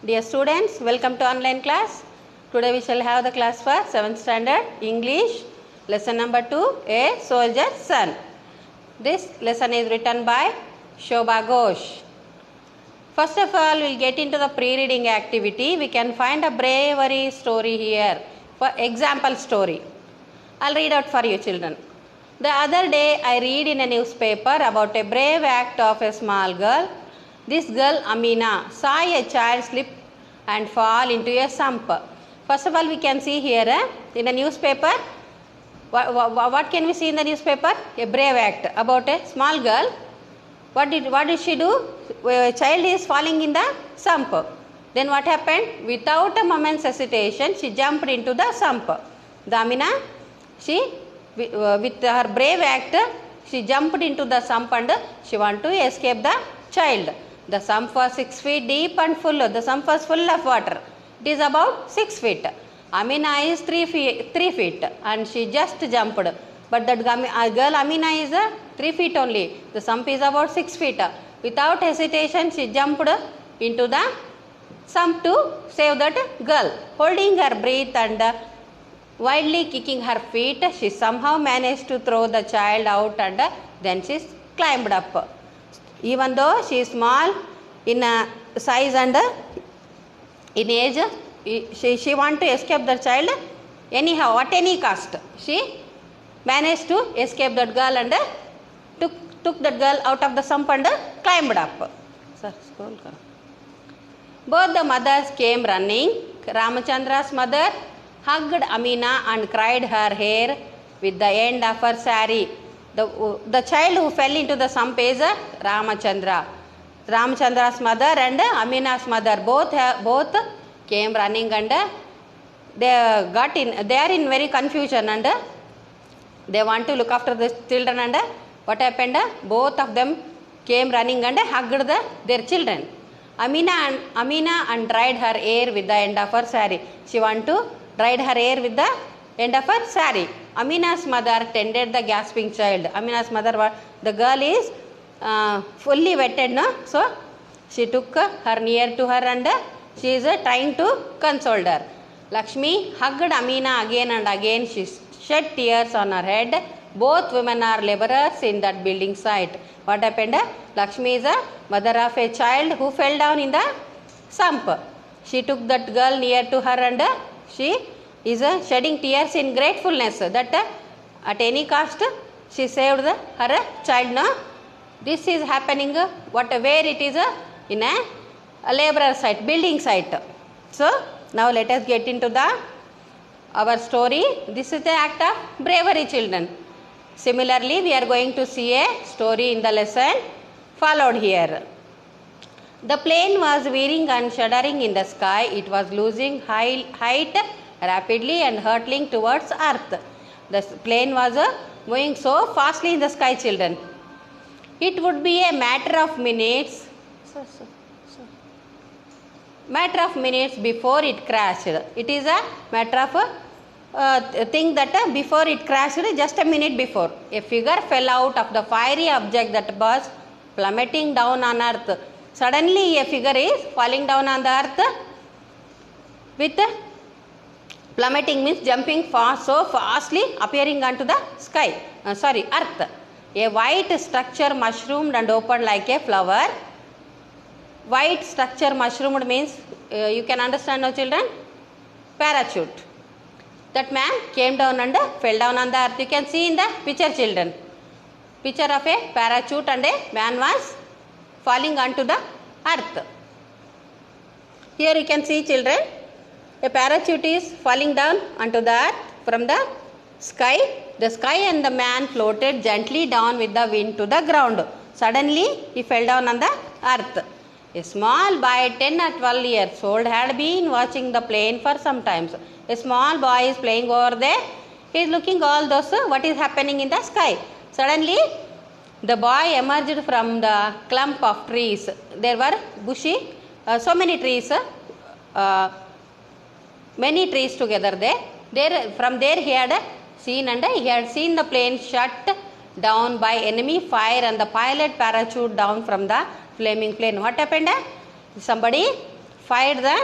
Dear students, welcome to online class. Today we shall have the class for 7th standard English, lesson number 2, A Soldier's Son. This lesson is written by Shobha Ghosh. First of all, we will get into the pre-reading activity. We can find a bravery story here. For example story, I'll read out for you children. The other day I read in a newspaper about a brave act of a small girl. This girl Amina saw a child slip and fall into a sump. First of all, we can see here in a newspaper, what can we see in the newspaper? A brave act about a small girl. What did she do? A child is falling in the sump. Then what happened? Without a moment's hesitation, she jumped into the sump. The Amina, she with her brave act, she jumped into the sump and she wanted to escape the child. The sump was 6 feet deep and full. The sump was full of water. It is about 6 feet. Amina is 3 feet and she just jumped. But that girl Amina is 3 feet only. The sump is about 6 feet. Without hesitation, she jumped into the sump to save that girl. Holding her breath and wildly kicking her feet, she somehow managed to throw the child out and then she climbed up. Even though she is small in size and in age, she wanted to escape the child anyhow, at any cost. She managed to escape that girl and took that girl out of the sump and climbed up. Both the mothers came running. Ramachandra's mother hugged Amina and cried her hair with the end of her sari. The child who fell into the sump is Ramachandra. Ramachandra's mother and Amina's mother both came running and they are in very confusion and they want to look after the children and what happened? Both of them came running and hugged their children. Amina dried her hair with the end of her sari. She want to dried her hair with the end of her sari. Amina's mother tended the gasping child. Amina's mother, the girl is fully wetted, no? So she took her near to her and she is trying to console her. Lakshmi hugged Amina again and again. She shed tears on her head. Both women are laborers in that building site. What happened? Lakshmi is a mother of a child who fell down in the sump. She took that girl near to her and she is shedding tears in gratefulness that at any cost she saved her child. No? This is happening where it is in a laborer site, building site. So now let us get into our story. This is the act of bravery, children. Similarly, we are going to see a story in the lesson followed here. The plane was veering and shuddering in the sky. It was losing height rapidly and hurtling towards earth. The plane was moving so fastly in the sky, children. It would be a matter of minutes before it crashed. It is a matter of thing that before it crashed, just a minute before, a figure fell out of the fiery object that was plummeting down on earth. Suddenly a figure is falling down on the earth with plummeting means jumping fast, so fastly appearing onto the sky, earth. A white structure mushroomed and opened like a flower. White structure mushroomed means, you can understand now children, parachute. That man came down and fell down on the earth. You can see in the picture, children. Picture of a parachute and a man was falling onto the earth. Here you can see, children, a parachute is falling down onto the earth from the sky. The sky and the man floated gently down with the wind to the ground. Suddenly he fell down on the earth. A small boy, 10 or 12 years old, had been watching the plane for some time. A small boy is playing over there. He is looking all those what is happening in the sky. Suddenly the boy emerged from the clump of trees. There were bushy, so many trees, many trees together there. From there he had seen the plane shut down by enemy fire and the pilot parachute down from the flaming plane. What happened? Somebody fired the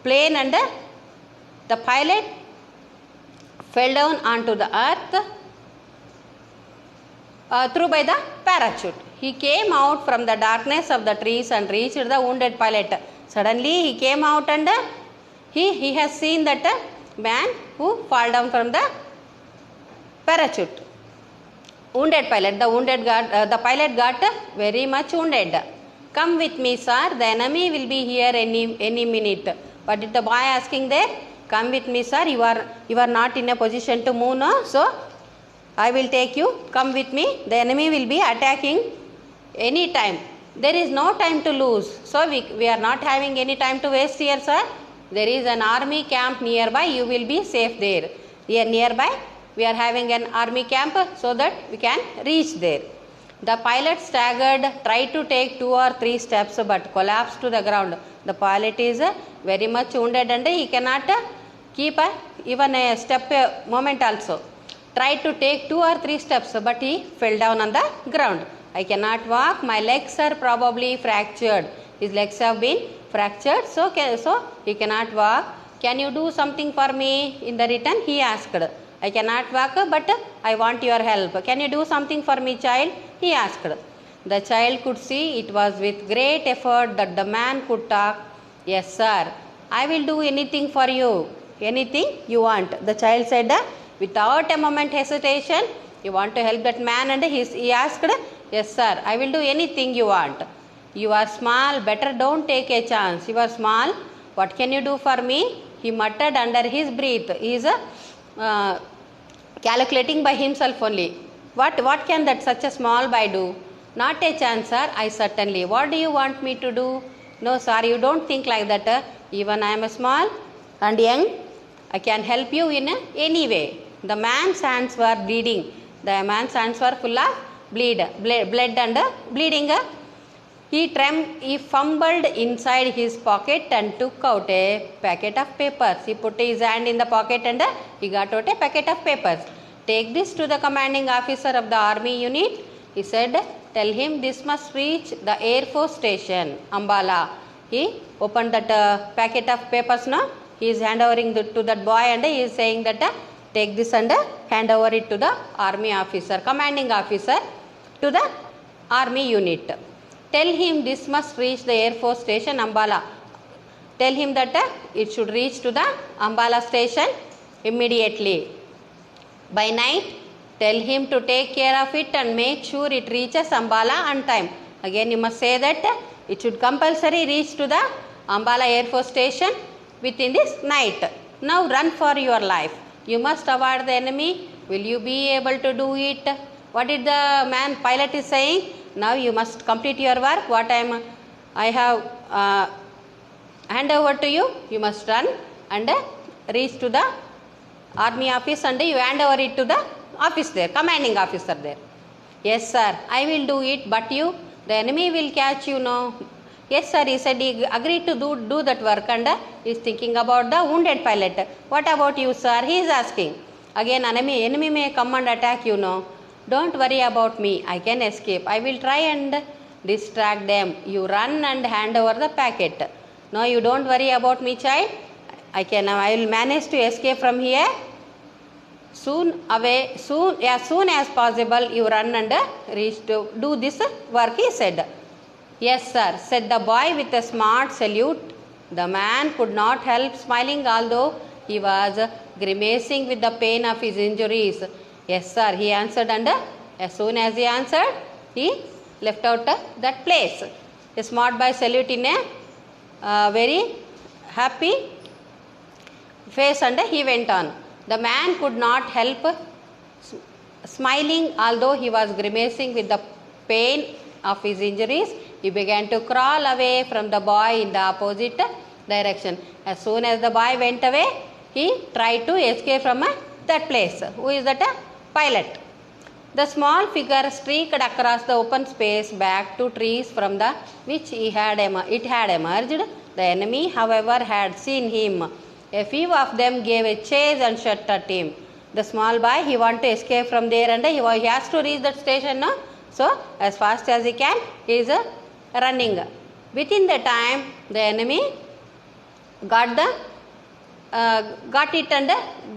plane and the pilot fell down onto the earth through by the parachute. He came out from the darkness of the trees and reached the wounded pilot. Suddenly he came out and he has seen that man who fall down from the parachute. Wounded pilot. The pilot got very much wounded. Come with me, sir. The enemy will be here any minute. What did the boy asking there? Come with me, sir. You are not in a position to move now. So I will take you. Come with me. The enemy will be attacking any time. There is no time to lose. So we are not having any time to waste here, sir. There is an army camp nearby. You will be safe there. Here nearby, we are having an army camp so that we can reach there. The pilot staggered, tried to take 2 or 3 steps but collapsed to the ground. The pilot is very much wounded and he cannot keep even a step moment also. Tried to take 2 or 3 steps but he fell down on the ground. I cannot walk, my legs are probably fractured. His legs have been fractured, so he cannot walk. Can you do something for me? In the return he asked. I cannot walk but I want your help. Can you do something for me, child? He asked. The child could see it was with great effort that the man could talk. Yes, sir. I will do anything for you. Anything you want. The child said without a moment hesitation. You want to help that man and he asked, yes, sir. I will do anything you want. You are small. Better don't take a chance. You are small. What can you do for me? He muttered under his breath. He is calculating by himself only. What can that such a small boy do? Not a chance, sir. I certainly. What do you want me to do? No, sir. You don't think like that. Even I am small and young. I can help you in any way. The man's hands were bleeding. The man's hands were full of blood and bleeding. He fumbled inside his pocket and took out a packet of papers. He put his hand in the pocket and he got out a packet of papers. Take this to the commanding officer of the army unit. He said, tell him this must reach the Air Force Station, Ambala. He opened that packet of papers now. He is handovering to that boy and he is saying that take this and hand over it to the army officer, commanding officer to the army unit. Tell him this must reach the Air Force Station, Ambala. Tell him that it should reach to the Ambala station immediately. By night, tell him to take care of it and make sure it reaches Ambala on time. Again, you must say that it should compulsory reach to the Ambala Air Force Station within this night. Now run for your life. You must avoid the enemy. Will you be able to do it? What did the pilot is saying? Now you must complete your work. What I have hand over to you. You must run and reach to the army office and you hand over it to the office there, commanding officer there. Yes, sir. I will do it, but the enemy will catch you now. Yes, sir. He said he agreed to do that work and is thinking about the wounded pilot. What about you, sir? He is asking. Again, enemy may come and attack you now. Don't worry about me. I can escape. I will try and distract them. You run and hand over the packet. No, you don't worry about me, child. I will manage to escape from here. As soon as possible, you run and reach to do this work, he said. Yes, sir, said the boy with a smart salute. The man could not help smiling, although he was grimacing with the pain of his injuries. Yes, sir, he answered, and as soon as he answered, he left out that place. A smart boy salute in a very happy face, and he went on. The man could not help smiling, although he was grimacing with the pain of his injuries. He began to crawl away from the boy in the opposite direction. As soon as the boy went away, he tried to escape from that place. Who is that? Pilot. The small figure streaked across the open space back to trees from which it had emerged. The enemy, however, had seen him. A few of them gave a chase and shot at him. The small boy, he wanted to escape from there and he has to reach that station now. So, as fast as he can, he is running. Within the time, the enemy got it, and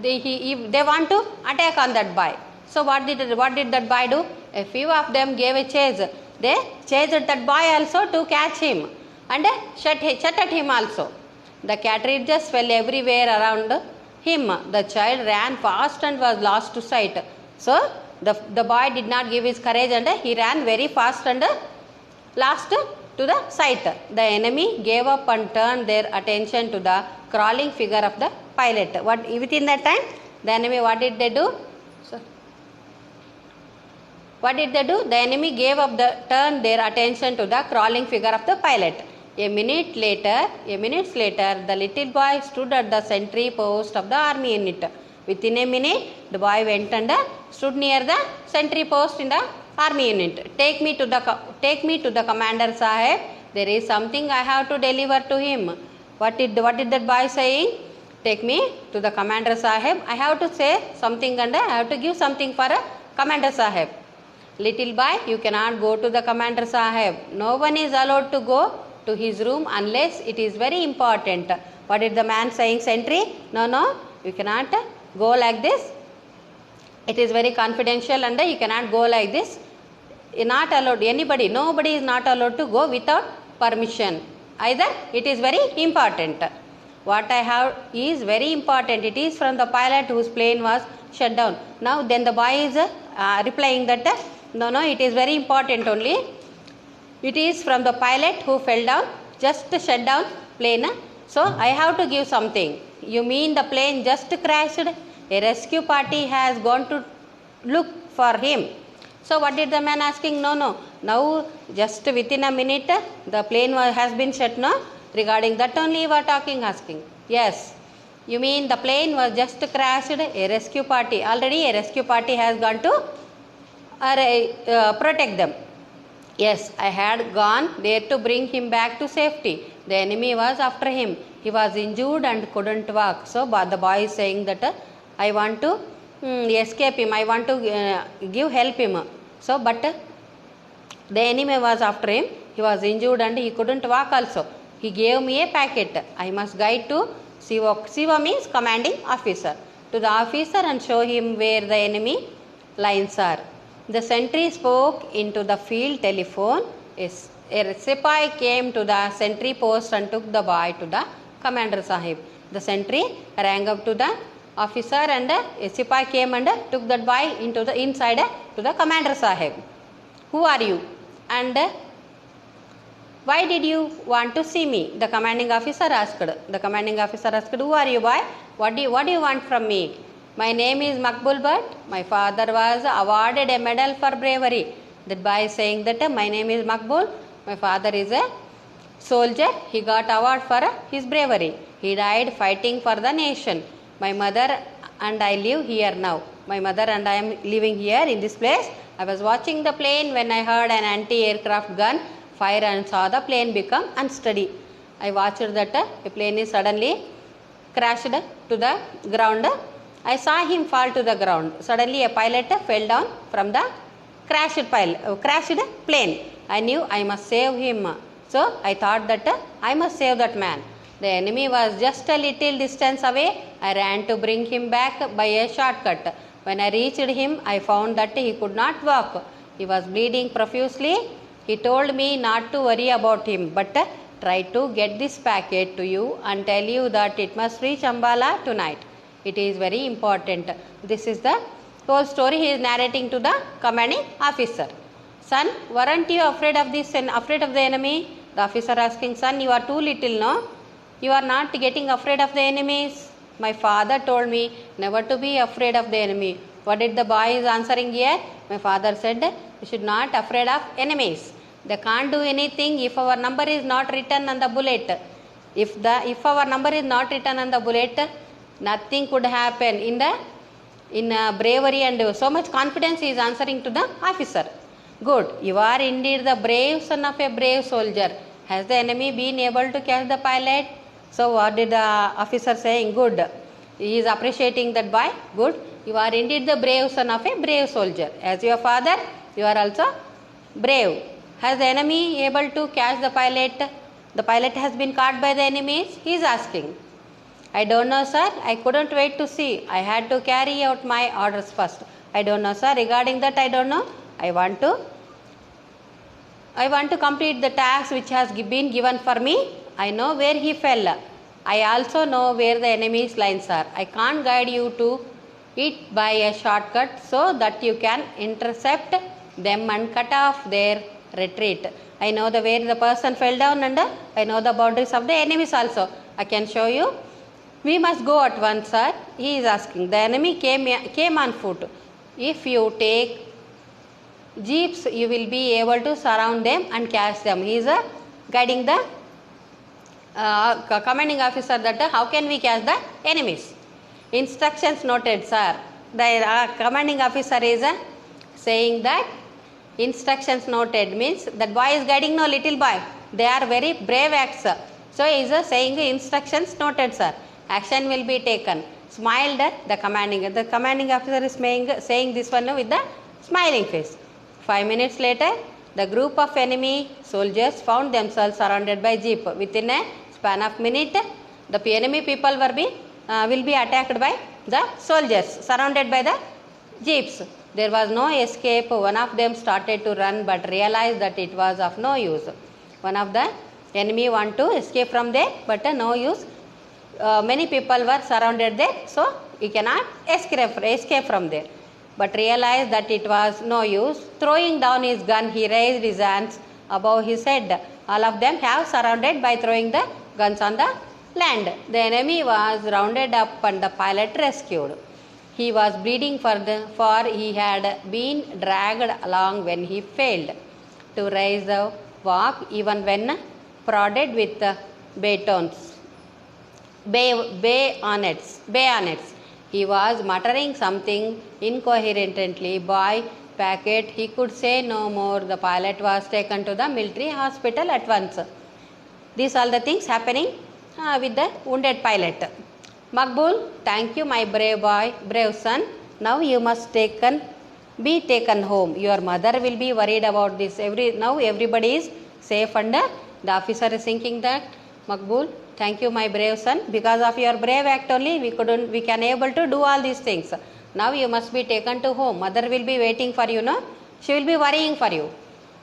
they want to attack on that boy. So what did that boy do? A few of them gave a chase. They chased that boy also to catch him and shot at him also. The cartridges fell everywhere around him. The child ran fast and was lost to sight. So the boy did not give his courage and he ran very fast and lost to the sight. The enemy gave up and turned their attention to the crawling figure of the pilot. Within that time, the enemy, what did they do? What did they do? The enemy turned their attention to the crawling figure of the pilot. A minute later, the little boy stood at the sentry post of the army unit. Within a minute, the boy went and stood near the sentry post in the army unit. Take me to the commander Sahib. There is something I have to deliver to him. What did that boy saying? Take me to the commander Sahib. I have to say something and I have to give something for a commander Sahib. Little boy, you cannot go to the commander Sahib. No one is allowed to go to his room unless it is very important. What is the man saying, sentry? No, you cannot go like this. It is very confidential and you cannot go like this. Not allowed. Nobody is not allowed to go without permission. Either it is very important. What I have is very important. It is from the pilot whose plane was shut down. Now then the boy is replying that no, it is very important only. It is from the pilot who fell down, just shut down plane. So I have to give something. You mean the plane just crashed? A rescue party has gone to look for him. So what did the man asking? No. Now just within a minute the plane has been shut. No? Regarding that only you are asking. Yes. You mean the plane was just crashed? A rescue party. Already a rescue party has gone to protect them. Yes, I had gone there to bring him back to safety. The enemy was after him. He was injured and couldn't walk. So the boy is saying that I want to escape him. I want to give help him. So but the enemy was after him. He was injured and he couldn't walk also. He gave me a packet. I must guide to Siva. Siva means commanding officer. To the officer and show him where the enemy lines are. The sentry spoke into the field telephone. A sepoy came to the sentry post and took the boy to the commander Sahib. The sentry rang up to the officer and a sepoy came and took that boy inside to the commander Sahib. Who are you? And why did you want to see me? The commanding officer asked. Who are you, boy? What do you want from me? My name is Makbul Bhatt. My father was awarded a medal for bravery. That boy is saying that my name is Makbul. My father is a soldier. He got award for his bravery. He died fighting for the nation. My mother and I live here now. My mother and I am living here in this place. I was watching the plane when I heard an anti-aircraft gun fire and saw the plane become unsteady. I watched that a plane is suddenly crashed to the ground. I saw him fall to the ground. Suddenly a pilot fell down from the crashed plane. I knew I must save him. So I thought that I must save that man. The enemy was just a little distance away. I ran to bring him back by a shortcut. When I reached him, I found that he could not walk. He was bleeding profusely. He told me not to worry about him, but try to get this packet to you and tell you that it must reach Ambala tonight. It is very important. This is the whole story he is narrating to the commanding officer. Son, weren't you afraid of this and afraid of the enemy? The officer asking, son, you are too little, no? You are not getting afraid of the enemies. My father told me never to be afraid of the enemy. What did the boy is answering here? My father said, you should not afraid of enemies. They can't do anything if our number is not written on the bullet. If our number is not written on the bullet, nothing could happen. In bravery and so much confidence he is answering to the officer. Good, you are indeed the brave son of a brave soldier. Has the enemy been able to catch the pilot? So what did the officer saying? Good. He is appreciating that boy. Good. You are indeed the brave son of a brave soldier. As your father, you are also brave. Has the enemy able to catch the pilot? The pilot has been caught by the enemies? He is asking. I don't know, sir. I couldn't wait to see. I had to carry out my orders first. I don't know, sir. Regarding that, I don't know. I want to complete the task which has been given for me. I know where he fell. I also know where the enemy's lines are. I can't guide you to it by a shortcut so that you can intercept them and cut off their retreat. I know the where the person fell down and I know the boundaries of the enemies also. I can show you. We must go at once, sir. He is asking. The enemy came on foot. If you take jeeps, you will be able to surround them and catch them. He is guiding the commanding officer that how can we catch the enemies. Instructions noted, sir. The commanding officer is saying that instructions noted means that boy is guiding no little boy. They are very brave acts. So he is saying instructions noted, sir. Action will be taken. Smiled the commanding. The commanding officer is saying this one with the smiling face. 5 minutes later, the group of enemy soldiers found themselves surrounded by jeep. Within a span of minute, the enemy people will be attacked by the soldiers, surrounded by the jeeps. There was no escape. One of them started to run but realized that it was of no use. One of the enemy want to escape from there, but no use. Many people were surrounded there, so he cannot escape from there. But realized that it was no use. Throwing down his gun, he raised his hands above his head. All of them have surrounded by throwing the guns on the land. The enemy was rounded up and the pilot rescued. He was bleeding for he had been dragged along when he failed to raise the walk even when prodded with bayonets. He was muttering something incoherently. By packet, he could say no more. The pilot was taken to the military hospital at once. These are the things happening with the wounded pilot. Maqbool, thank you, my brave boy, brave son. Now you must be taken home. Your mother will be worried about this. Now everybody is safe and the officer is thinking that Maqbool, thank you, my brave son. Because of your brave act only, we can able to do all these things. Now you must be taken to home. Mother will be waiting for you, no? She will be worrying for you.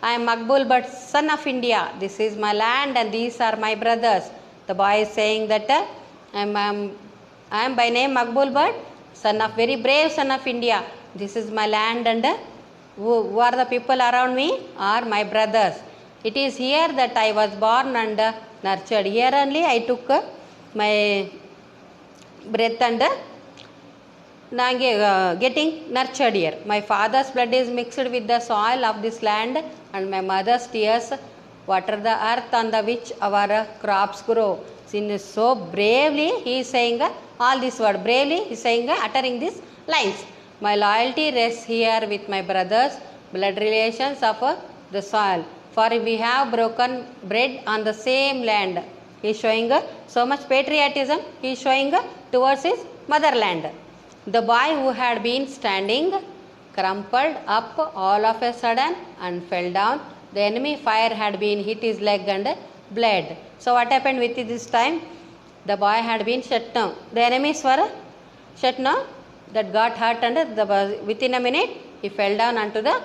I am Maqbool, but son of India. This is my land and these are my brothers. The boy is saying that I am by name Maqbool, but very brave son of India. This is my land and who are the people around me are my brothers. It is here that I was born and nurtured. Here only I took my breath and getting nurtured here. My father's blood is mixed with the soil of this land and my mother's tears water the earth on the which our crops grow. So bravely he is saying all this word. Bravely he is saying, uttering these lines. My loyalty rests here with my brothers, blood relations of the soil. For we have broken bread on the same land. He is showing so much patriotism. He is showing towards his motherland. The boy who had been standing crumpled up all of a sudden and fell down. The enemy fire had been hit his leg and bled. So what happened with this time? The boy had been shut down. The enemies were shut down. That got hurt and within a minute he fell down onto the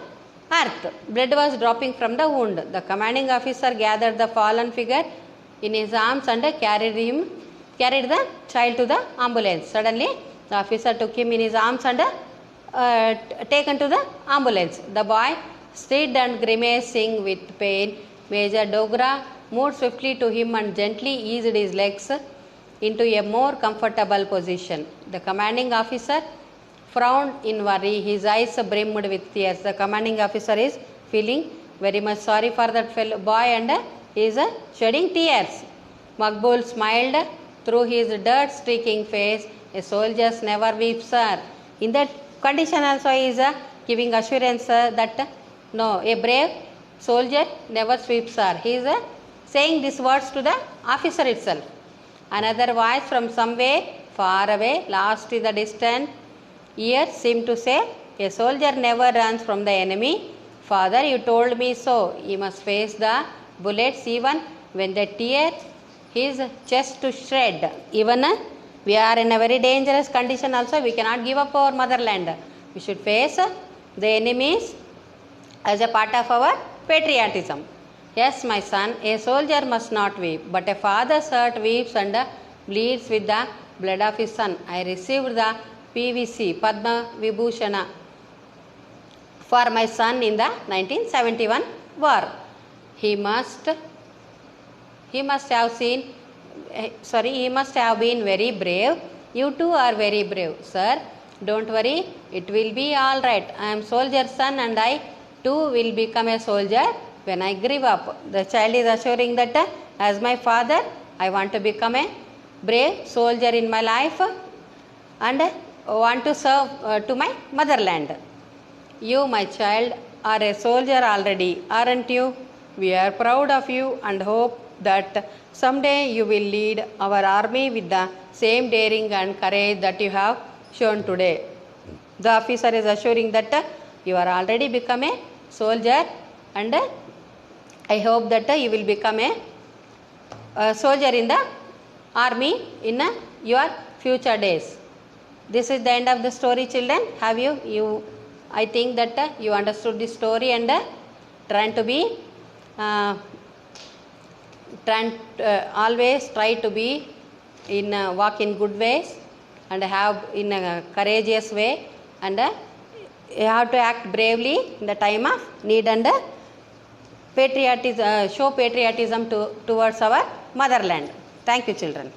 earth. Blood was dropping from the wound. The commanding officer gathered the fallen figure in his arms and carried the child to the ambulance. Suddenly the officer took him in his arms and taken to the ambulance. The boy stayed and grimacing with pain. Major Dogra moved swiftly to him and gently eased his legs into a more comfortable position. The commanding officer frowned in worry. His eyes brimmed with tears. The commanding officer is feeling very much sorry for that fellow boy and he is shedding tears. Maqbool smiled through his dirt-streaking face. A soldier never weeps, sir. In that condition also he is giving assurance that no, a brave soldier never weeps, sir. He is saying these words to the officer itself. Another voice from somewhere far away, lost in the distant ear, seemed to say, a soldier never runs from the enemy. Father, you told me so. He must face the bullets even when they tear his chest to shred. Even we are in a very dangerous condition also, we cannot give up our motherland. We should face the enemies as a part of our patriotism. Yes, my son, a soldier must not weep, but a father's heart weeps and bleeds with the blood of his son. I received the PVC, Padma Vibhushana, for my son in the 1971 war. He must have been very brave. You too are very brave, sir. Don't worry, it will be all right. I am soldier's son and I too will become a soldier when I grow up. The child is assuring that as my father, I want to become a brave soldier in my life and want to serve to my motherland. You, my child, are a soldier already, aren't you? We are proud of you and hope that someday you will lead our army with the same daring and courage that you have shown today. The officer is assuring that you are already become a soldier and I hope that you will become a soldier in the army in your future days. This is the end of the story, children. Have you I think that you understood the story and trying to be always try to be in walk in good ways and have in a courageous way and you have to act bravely in the time of need and patriotism, show patriotism towards our motherland. Thank you, children.